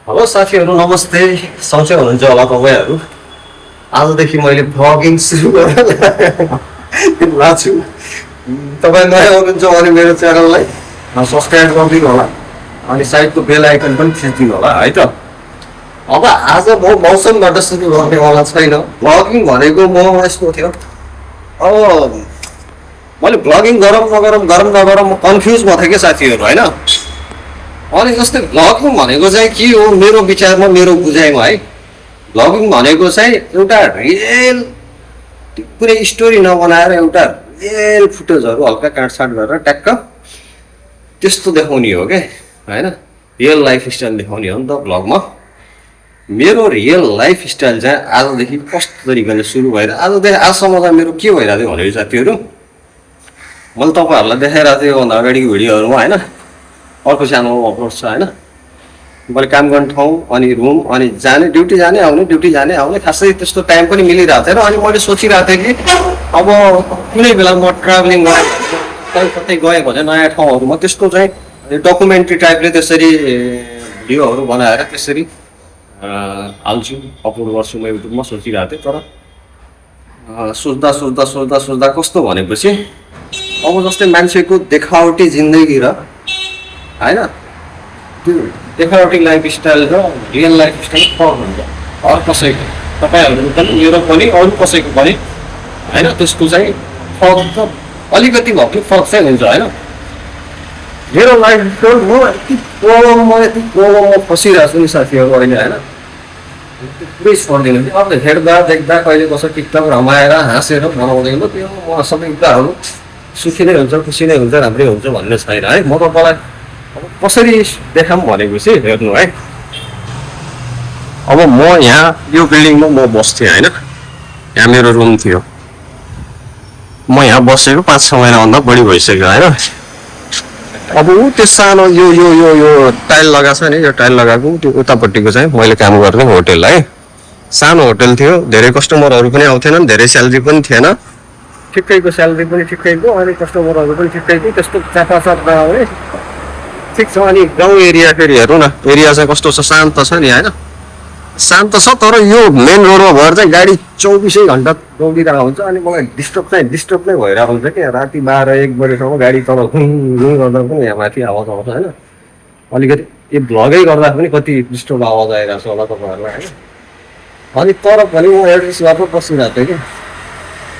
Hello साथीहरू नमस्ते सन्चै हुनुहुन्छ होला तपाईँहरू। आजदेखि मैले भ्लगिङ सुरु गरेर लाग्छु। तपाईँ नयाँ हुनुहुन्छ भने मेरो च्यानललाई सब्सक्राइब गरिदिनु होला अनि साइडको बेल आइकन पनि थिचिदिनु होला है त। अब आज म मौसमबाट सुरु गर्नेवाला छैन। भ्लगिङ भनेको म यस्तो थियो, अब मैले भ्लगिङ गरौँ नगरौँ म कन्फ्युज भएको थिएँ क्या साथीहरू होइन। अनि जस्तै भ्लगिङ भनेको चाहिँ के हो मेरो विचारमा, मेरो बुझाइमा है, भ्लगिङ भनेको चाहिँ एउटा रियल कुनै स्टोरी नबनाएर एउटा रियल फुटेजहरू हल्का काटसाट गरेर ट्याक्क त्यस्तो देखाउने हो क्या होइन। रियल लाइफ स्टाइल देखाउने हो नि त भ्लगमा। मेरो रियल लाइफ स्टाइल चाहिँ आजदेखि कस्तो तरिकाले सुरु भएर आजसम्म चाहिँ मेरो के भइरहेको थियो भनेको साथीहरू, मैले तपाईँहरूलाई देखाइरहेको थिएँ योभन्दा अगाडिको भिडियोहरूमा होइन। अर्को च्यानलमा अपलोड छ होइन। मैले काम गर्ने ठाउँ अनि रुम अनि जाने ड्युटी जाने आउने खासै त्यस्तो टाइम पनि मिलिरहेको थिएन। अनि मैले सोचिरहेको थिएँ कि अब कुनै बेला म ट्राभलिङ गरेँ कतै गएँ भने नयाँ ठाउँहरूमा त्यस्तो चाहिँ डकुमेन्ट्री टाइपले त्यसरी भिडियोहरू बनाएर त्यसरी हाल्छु, अपलोड गर्छु म युट्युबमा सोचिरहेको थिएँ। तर सोच्दा कस्तो भनेपछि अब जस्तै मान्छेको देखावटी जिन्दगी र होइन त्यो देखावटी लाइफ स्टाइल र रियल लाइफ स्टाइल फरक हुन्छ। हर कसैको, तपाईँहरू पनि मेरो पनि अरू कसैको पनि होइन, त्यसको चाहिँ फरक त अलिकति भए पनि फरक चाहिँ हुन्छ होइन। मेरो लाइफ स्टाइल म यति प्रब्लममा फसिरहेको छु नि साथीहरू अहिले होइन। पुरै छोडिदिनु कि अब हेर्दा देख्दा कहिले कसो टिकटक रमाएर हाँसेर बनाउँदैन त्यो म सबै कुराहरू सुखी नै हुन्छ, खुसी नै हुन्छ, राम्रै हुन्छ भन्ने छैन है। म तपाईँलाई अब कसरी देखाऊँ भनेपछि हेर्नु है। अब म यहाँ यो बिल्डिङमा म बस्थेँ होइन। यहाँ मेरो रुम थियो। म यहाँ बसेको 5-6 महिनाभन्दा बढी भइसक्यो होइन। अब ऊ त्यो सानो यो यो यो यो टाइल लगाएको छ नि, यो टाइल लगाएको त्यो उतापट्टिको चाहिँ मैले काम गर्ने होटेल है। सानो होटेल थियो, धेरै कस्टमरहरू पनि आउँथेनन्, धेरै स्यालेरी पनि थिएन, ठिक्कैको स्यालेरी पनि ठिक्कैको अनि कस्टमरहरू पनि ठिक्कैको, त्यस्तो चापाचाप नआउने ठिक छ। अनि गाउँ एरिया फेरि हेरौँ न, एरिया चाहिँ कस्तो छ, शान्त छ नि होइन। शान्त छ तर यो मेन रोडमा भएर चाहिँ गाडी 24 घन्टा दौडिरहेको हुन्छ। अनि मलाई डिस्टर्ब नै भइरहेको हुन्छ कि राति 12-1 बजेसम्म गाडी तल गर्दा पनि यहाँ माथि आवाज आउँछ होइन। अलिकति यो भ्लगै गर्दा पनि कति डिस्टर्ब आवाज आइरहेको छ होला तपाईँहरूलाई होइन। अनि तर पनि म एड्रेस गरेर बसिरहेको थिएँ कि।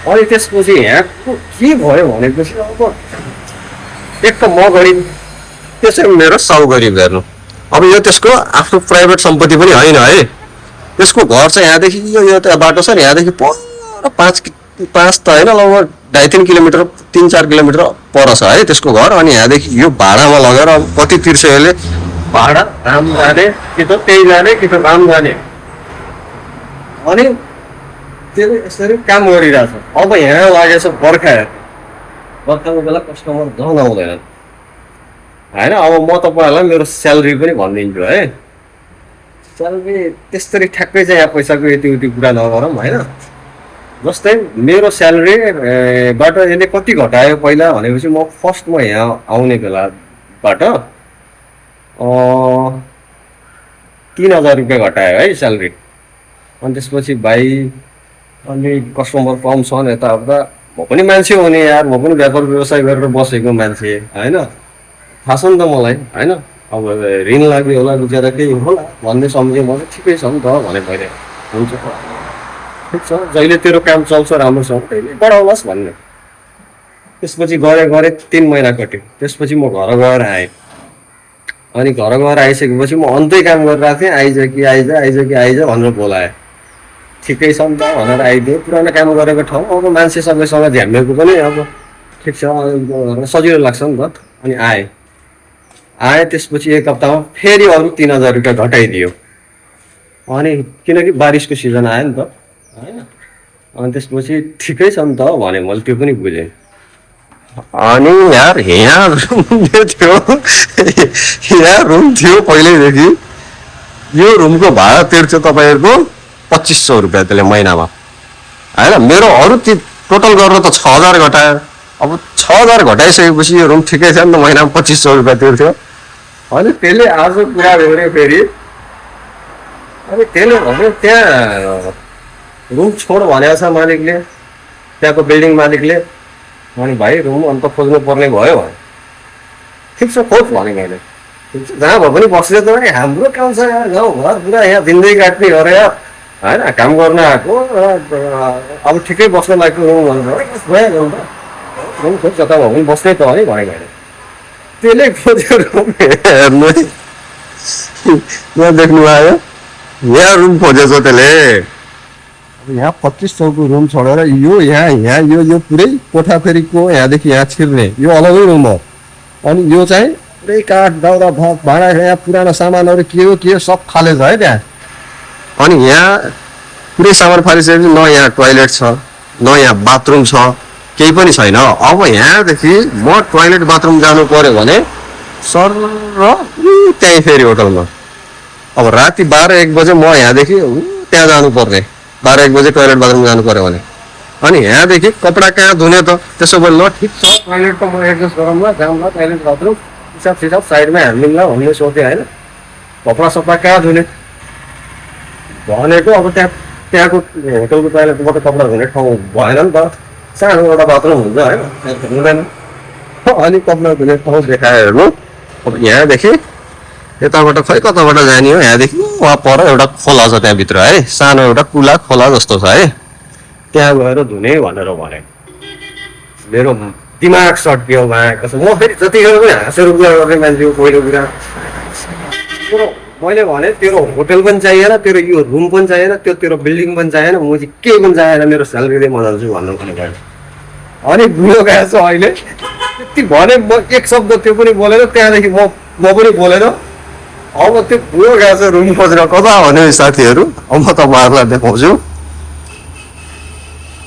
अनि त्यसपछि यहाँको के भयो भनेपछि अब एक त म गरिब, त्यसै मेरो गरिब हेर्नु। अब यो त्यसको आफ्नो प्राइभेट सम्पत्ति पनि होइन है। त्यसको घर चाहिँ यहाँदेखि यो त बाटो छ नि, यहाँदेखि पर 5 त होइन, लगभग 2.5-3 किलोमिटर 3-4 किलोमिटर पर छ है त्यसको घर। अनि यहाँदेखि यो भाडामा लगेर अब कति तिर्छ यसले, भाडा राम जाने कि त त्यही जाने कि त राम जाने। अनि त्यसले यसरी काम गरिरहेछ। अब यहाँ लागेछ बर्खाको बेला कस्टमर झन् आउँदैनन् होइन। अब म तपाईँहरूलाई मेरो स्यालेरी पनि भनिदिन्छु है। स्यालेरी त्यसरी ठ्याक्कै चाहिँ यहाँ पैसाको यति कुरा नगरौँ होइन। जस्तै मेरो स्यालेरीबाट यसले कति घटायो पहिला भनेपछि म फर्स्टमा यहाँ आउने बेलाबाट 3000 रुपियाँ घटायो है स्यालेरी। अनि त्यसपछि भाइ अनि कस्टमर कम छन् यताउता, म पनि मान्छे हो नि यार, म पनि व्यापार व्यवसाय गरेर बसेको मान्छे होइन, थाहा छ नि त मलाई होइन। अब ऋण लाग्यो होला, रुचेर केही होला भन्ने सम्झेँ म चाहिँ ठिकै छ नि त भने मैले। हुन्छ ठिक छ, जहिले तेरो काम चल्छ राम्रोसँग त्यहिले बढाउलास् भन्ने। त्यसपछि गरे 3 महिना कट्यो। त्यसपछि म घर गएर आएँ। अनि घर गएर आइसकेपछि म अन्तै काम गरिरहेको थिएँ। आइज भनेर बोलाएँ। ठिकै छ नि त भनेर आइदिएँ। पुरानो काम गरेको ठाउँ, अब मान्छे सबैसँग झ्याम्मेको पनि अब ठिक छ, सजिलो लाग्छ नि त। अनि आएँ त्यसपछि 1 हप्तामा फेरि अरू 3000 रुपियाँ घटाइदियो। अनि किनकि बारिसको सिजन आयो नि त होइन। अनि त्यसपछि ठिकै छ नि त भने मैले त्यो पनि बुझेँ। अनि यार यहाँ रुम थियो पहिल्यैदेखि। यो रुमको भाडा तिर्छ तपाईँहरूको 2500 रुपियाँ त्यसले महिनामा होइन। मेरो अरू टोटल गरेर त 6000 घटायो। अब 6000 घटाइसकेपछि यो रुम ठिकै छ नि त, महिनामा 2500 रुपियाँ तिर्थ्यो। अनि त्यसले आज कुरा गऱ्यो फेरि अनि त्यसले भने त्यहाँ रुम छोड भनेको छ मालिकले, त्यहाँको बिल्डिङ मालिकले। अनि भाइ रुम अन्त खोज्नु पर्ने भयो भने ठिक छ खोज भने मैले, जहाँ भए पनि बस्दै त हाम्रो काम छ यहाँ, गाउँघर पुरा यहाँ जिन्दगी काट्ने हो र यहाँ होइन, काम गर्न आएको अब ठिकै बस्न लागेको रुम भन्नु भइहाल्यो नि त, रुम खोज जता भए पनि बस्नै त हो नि भने मैले। त्यसले खोज्यो रुम, हेर्नु है यहाँ देख्नु आयो, यहाँ रुम खोजेछ त्यसले। अब यहाँ 2500 को रुम छोडेर यो यहाँ यहाँ यो पुरै कोठा फेरिको यहाँदेखि यहाँ छिर्ने यो अलगै रुम हो। अनि यो चाहिँ पुरै काठ दाउरा भाँडा यहाँ पुरानो सामानहरू के हो सब फालेछ है त्यहाँ। अनि यहाँ पुरै सामान फालिसकेपछि न यहाँ टोइलेट छ, न यहाँ बाथरुम छ, केही पनि छैन। अब यहाँदेखि म टोइलेट बाथरुम जानु पर्यो भने सर त्यहीँ फेरि होटलमा, अब राति 12-1 बजे म यहाँदेखि त्यहाँ जानुपर्ने, 12-1 बजे टोइलेट बाथरुम जानु पर्यो भने। अनि यहाँदेखि कपडा कहाँ धुने त, त्यसो भए ल ठिक छ टोइलेट त म एडजस्ट गरौँला, जाउँला टोइलेट बाथरुम हिसाब साइडमा हाल्दिउँला भन्ने सोचेँ होइन। कपडा सपडा कहाँ धुने भनेको, अब त्यहाँको होटलको टोइलेटबाट कपडा धुने ठाउँ भएन नि त, सानो एउटा बाथरुम हुन्छ होइन, हुँदैन। अनि कपडा धुने ठाउँ देखायो हेर्नु। अब यहाँदेखि यताबाट खै कताबाट जाने हो, यहाँदेखि वहाँ पर एउटा खोला छ त्यहाँभित्र है, सानो एउटा कुला खोला जस्तो छ है, त्यहाँ गएर धुने भनेर भने। मेरो दिमाग सट्कियो कसम, म फेरि जतिखेर पनि हाँसेर कुरा गर्ने मान्छे हो पहिलो कुरा। मैले भने तेरो होटल पनि चाहिएन, तेरो यो रुम पनि चाहिएन, त्यो तेरो बिल्डिङ पनि चाहिएन, म चाहिँ केही पनि चाहिएन, मेरो स्यालेरी म जान्छु भन्नु पनि गयो। अनि बुझ्यो गएको छ अहिले त्यति भने, म एक शब्द त्यो पनि बोलेर त्यहाँदेखि म पनि बोलेर। अब त्यो बुझ्यो गएको छ रुम खोजेर कता भन्यो साथीहरू, अब म तपाईँहरूलाई देखाउँछु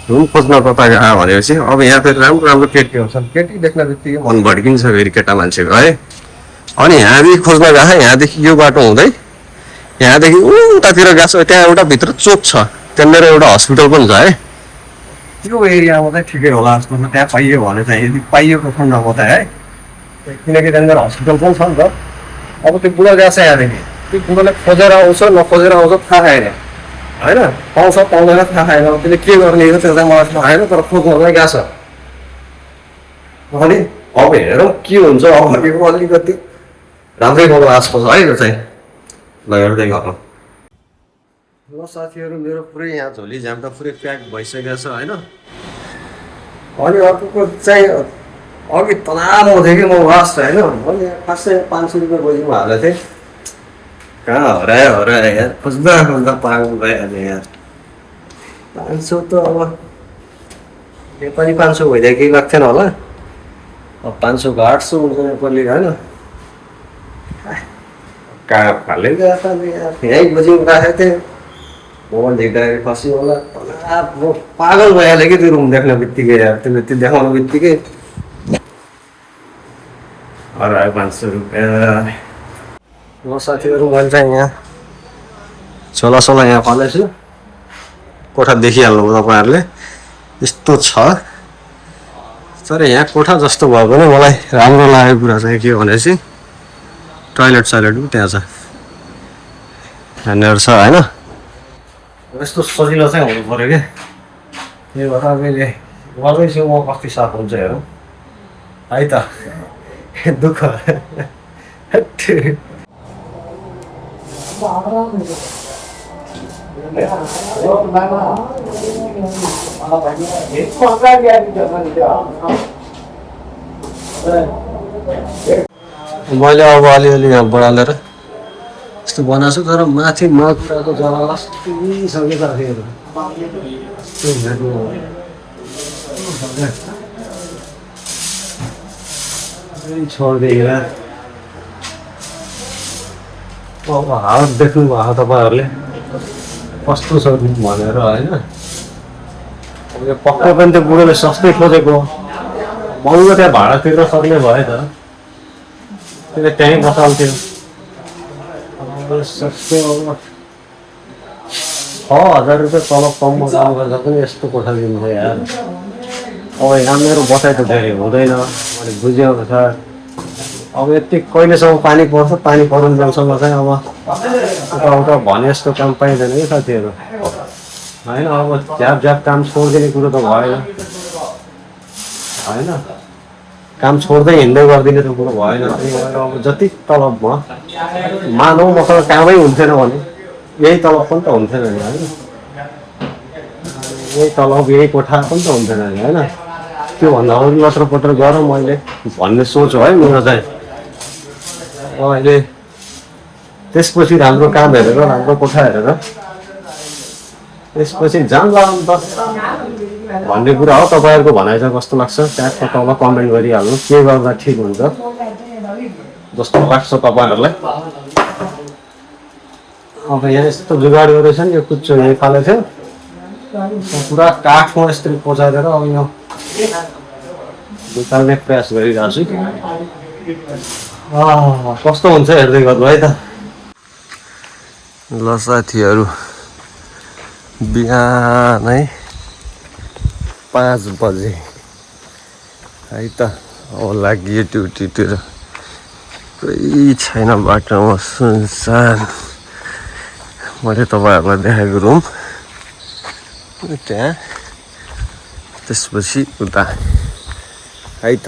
रुम खोज्न कता गयो भनेपछि। अब यहाँ फेरि राम्रो राम्रो केटीहरू छन्, केटी देख्न बित्तिकै मन भड्किन्छ फेरि केटा मान्छेको है। अनि यहाँदेखि खोज्न गएको, यहाँदेखि यो बाटो हुँदै यहाँदेखि उतातिर गएको छ, त्यहाँ एउटा भित्र चोक छ, त्यहाँनिर एउटा हस्पिटल पनि छ है। त्यो एरियामा चाहिँ ठिकै होला जस्तो छ, त्यहाँ पाइयो भने चाहिँ, यदि पाइएको खण्डमा त है, किनकि त्यहाँनिर हस्पिटल पनि छ नि त। अब त्यो बुढो गएको छ यहाँदेखि, त्यो बुढोले खोजेर आउँछ नखोजेर आउँछ थाहा छैन होइन, पाउँछ पाउँदैन थाहा छैन, त्यसले के गर्ने हो त्यो चाहिँ मलाई थाहा छैन, तर खोज्नलाई गएको छ। अनि अब हेरौँ के हुन्छ, अब यो अलिकति राम्रै गर्नु आएको छ है यो चाहिँ, ल हेर्दै गर्नु। ल साथीहरू, मेरो पुरै यहाँ झोली झ्याम्टा पुरै प्याक भइसकेको छ होइन। अनि अर्को चाहिँ अघि तनाव हुँदै कि म लास्ट होइन, मैले खासै 500 रुपियाँ गोजीमा हालेको थिएँ, कहाँ हरायो यार, खोज्दा पागल भइहाल्यो यार। 500 त अब यो पनि 500 भइदियो केही लाग्थेन होला, अब 500 को 800 हुन्छ नेपाली होइन। कहाँ फाले गएको यार, यहीँ गोजीमा राखेको थिएँ, मोबाइल झिक्दाखेरि फस्यो होला। म पागल भइहाल्यो कि त्यो रुम देख्ने बित्तिकै यार, त्यसले त्यो देखाउनु बित्तिकै हरायो 500 रुपियाँ। ल साथीहरू, मैले चाहिँ यहाँ छोला यहाँ फालेछु, कोठा देखिहाल्नु तपाईँहरूले यस्तो छ। तर यहाँ कोठा जस्तो भयो भने मलाई राम्रो लागेको कुरा चाहिँ के भनेपछि टोइलेट पनि त्यहाँ छ, यहाँनिर छ होइन। यस्तो सजिलो चाहिँ हुनु पऱ्यो क्या, त्यही भएर मैले गर्दैछु, म कति साफ हुन्छ हेरौँ है त। दुःख मैले अब अलिअलि यहाँ बढालेर यस्तो बनाएको छु, तर माथि माकुराको जग्गा कति छ कि साथीहरू, छोडिदिएर अब हालत देख्नु भएको तपाईँहरूले कस्तो छ भनेर होइन। अब यो पक्का पनि त्यो बुढोले सस्तै खोजेको, महँगो त्यहाँ भाडा तिर्न सक्ने भए त त्यसले त्यहीँ बसाल्थ्यो। सस्तो 6,000 रुपियाँ तलब कममा काम गर्दा पनि यस्तो कोठा दिन्छ यार। अब यहाँ मेरो बसाइ त धेरै हुँदैन, मैले बुझेको छ। अब यति कहिलेसम्म पानी पर्छ पानी पर्नुसम्म चाहिँ अब उता भने जस्तो काम पाइँदैन कि साथीहरू होइन अब झ्याप झ्याप काम छोडिदिने कुरो त भएन होइन काम छोड्दै हिँड्दै गरिदिने त कुरो भएन त्यही भएर अब जति तलब भयो मानौँ मसँग कामै हुन्थेन भने यही तलब पनि त हुन्थेन नि होइन यही तलब यही कोठा पनि त हुन्थेन नि होइन त्योभन्दा अरू लत्र पत्र गरौँ मैले भन्ने सोच हो है मेरो चाहिँ अहिले त्यसपछि राम्रो काम हेरेर राम्रो कोठा हेरेर त्यसपछि जान्ला अन्त भन्ने कुरा हो तपाईँहरूको भनाइ चाहिँ कस्तो लाग्छ ट्यागको तल कमेन्ट गरिहाल्नु के गर्दा ठिक हुन्छ जस्तो लाग्छ तपाईँहरूलाई अब यहाँ यस्तो जुगाडीहरू रहेछ नि यो कुच्चो यहीँ फालेको थियो पुरा काठमा यस्तरी पचाएर अब यो निकाल्ने प्रयास गरिरहेको छु कस्तो हुन्छ हेर्दै गर्नु है त ल साथीहरू बिहानै 5 बजे है त अब लागि ड्युटीतिर कोही छैन बाटोमा सुनसान मैले तपाईँहरूलाई देखाएको रुम त्यहाँ त्यसपछि उता है त